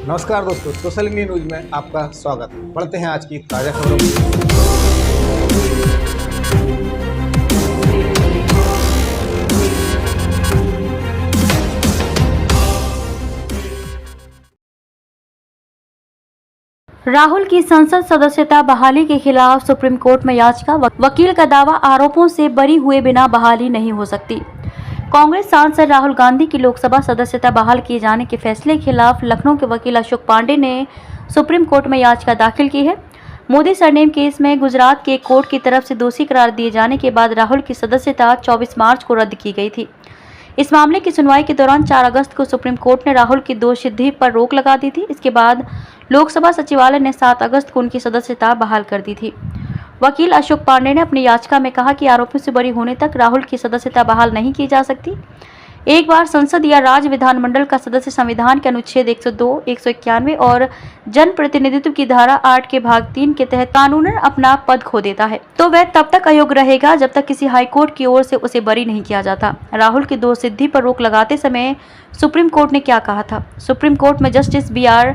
नमस्कार दोस्तों, social India news में आपका स्वागत। बढ़ते हैं आज की ताज़ा खबरों में। राहुल की संसद सदस्यता बहाली के खिलाफ सुप्रीम कोर्ट में याचिका। वकील का दावा, आरोपों से बरी हुए बिना बहाली नहीं हो सकती। कांग्रेस सांसद राहुल गांधी की लोकसभा सदस्यता बहाल किए जाने के फैसले के खिलाफ लखनऊ के वकील अशोक पांडे ने सुप्रीम कोर्ट में याचिका दाखिल की है। मोदी सरनेम केस में गुजरात के एक कोर्ट की तरफ से दोषी करार दिए जाने के बाद राहुल की सदस्यता 24 मार्च को रद्द की गई थी। इस मामले की सुनवाई के दौरान 4 अगस्त को सुप्रीम कोर्ट ने राहुल की दोषसिद्धि पर रोक लगा दी थी। इसके बाद लोकसभा सचिवालय ने 7 अगस्त को उनकी सदस्यता बहाल कर दी थी। वकील अशोक पांडे ने अपनी याचिका में कहा कि आरोपियों से बरी होने तक राहुल की सदस्यता बहाल नहीं की जा सकती। एक बार संसद या राज्य विधानमंडल का सदस्य संविधान के अनुच्छेद 102, 191 और जन प्रतिनिधित्व की धारा 8 के भाग 3 के तहत कानूनन अपना पद खो देता है तो वह तब तक अयोग्य रहेगा जब तक किसी हाईकोर्ट की ओर से उसे बरी नहीं किया जाता। राहुल की दोषसिद्धि पर रोक लगाते समय सुप्रीम कोर्ट ने क्या कहा था? सुप्रीम कोर्ट में justice BR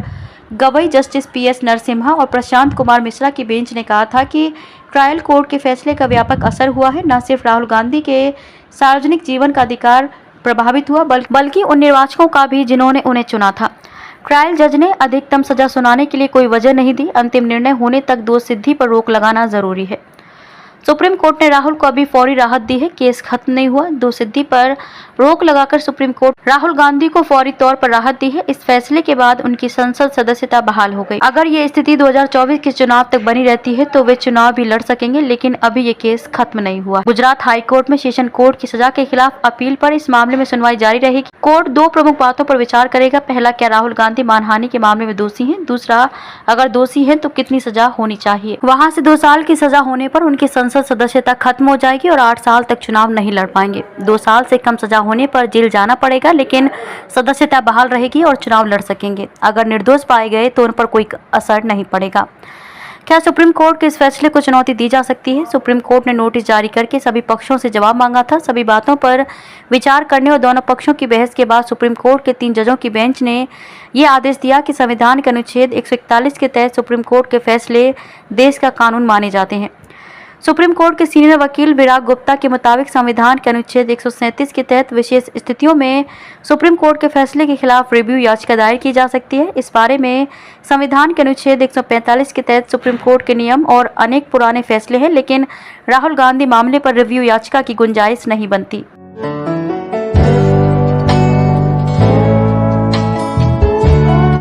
Gavai, justice PS Narasimha और प्रशांत कुमार मिश्रा की बेंच ने कहा था कि ट्रायल कोर्ट के फैसले का व्यापक असर हुआ है। न सिर्फ राहुल गांधी के सार्वजनिक जीवन का अधिकार प्रभावित हुआ बल्कि उन निर्वाचकों का भी जिन्होंने उन्हें चुना था। ट्रायल जज ने अधिकतम सजा सुनाने के लिए कोई वजह नहीं दी। अंतिम निर्णय होने तक दोषसिद्धि पर रोक लगाना जरूरी है। सुप्रीम कोर्ट ने राहुल को अभी फौरी राहत दी है। केस खत्म नहीं हुआ। दोषसिद्धि पर रोक लगाकर सुप्रीम कोर्ट राहुल गांधी को फौरी तौर पर राहत दी है। इस फैसले के बाद उनकी संसद सदस्यता बहाल हो गई। अगर ये स्थिति 2024 के चुनाव तक बनी रहती है तो वे चुनाव भी लड़ सकेंगे, लेकिन अभी ये केस खत्म नहीं हुआ। गुजरात हाई कोर्ट में सेशन कोर्ट की सजा के खिलाफ अपील पर इस मामले में सुनवाई जारी रहेगी। कोर्ट 2 प्रमुख बातों पर विचार करेगा। पहला, क्या राहुल गांधी मानहानि के मामले में दोषी हैं? दूसरा, अगर दोषी हैं तो कितनी सजा होनी चाहिए? वहां से 2 साल की सजा होने पर उनकी संसद सदस्यता खत्म हो जाएगी और 8 साल तक चुनाव नहीं लड़ पाएंगे। 2 साल से कम सजा होने पर जेल जाना पड़ेगा, लेकिन सदस्यता बहाल रहेगी और चुनाव लड़ सकेंगे। अगर निर्दोष पाए गए तो उन पर कोई असर नहीं पड़ेगा। क्या सुप्रीम कोर्ट के इस फैसले को चुनौती दी जा सकती है? सुप्रीम कोर्ट ने नोटिस जारी करके सभी पक्षों से जवाब मांगा था। सभी बातों पर विचार करने और दोनों पक्षों की बहस के बाद सुप्रीम कोर्ट के 3 जजों की बेंच ने यह आदेश दिया कि संविधान के अनुच्छेद 141 के तहत सुप्रीम कोर्ट के फैसले देश का कानून माने जाते हैं। सुप्रीम कोर्ट के सीनियर वकील विराग गुप्ता के मुताबिक संविधान के अनुच्छेद 137 के तहत विशेष स्थितियों में सुप्रीम कोर्ट के फैसले के खिलाफ रिव्यू याचिका दायर की जा सकती है। इस बारे में संविधान के अनुच्छेद 145 के तहत सुप्रीम कोर्ट के नियम और अनेक पुराने फैसले हैं, लेकिन राहुल गांधी मामले पर रिव्यू याचिका की गुंजाइश नहीं बनती।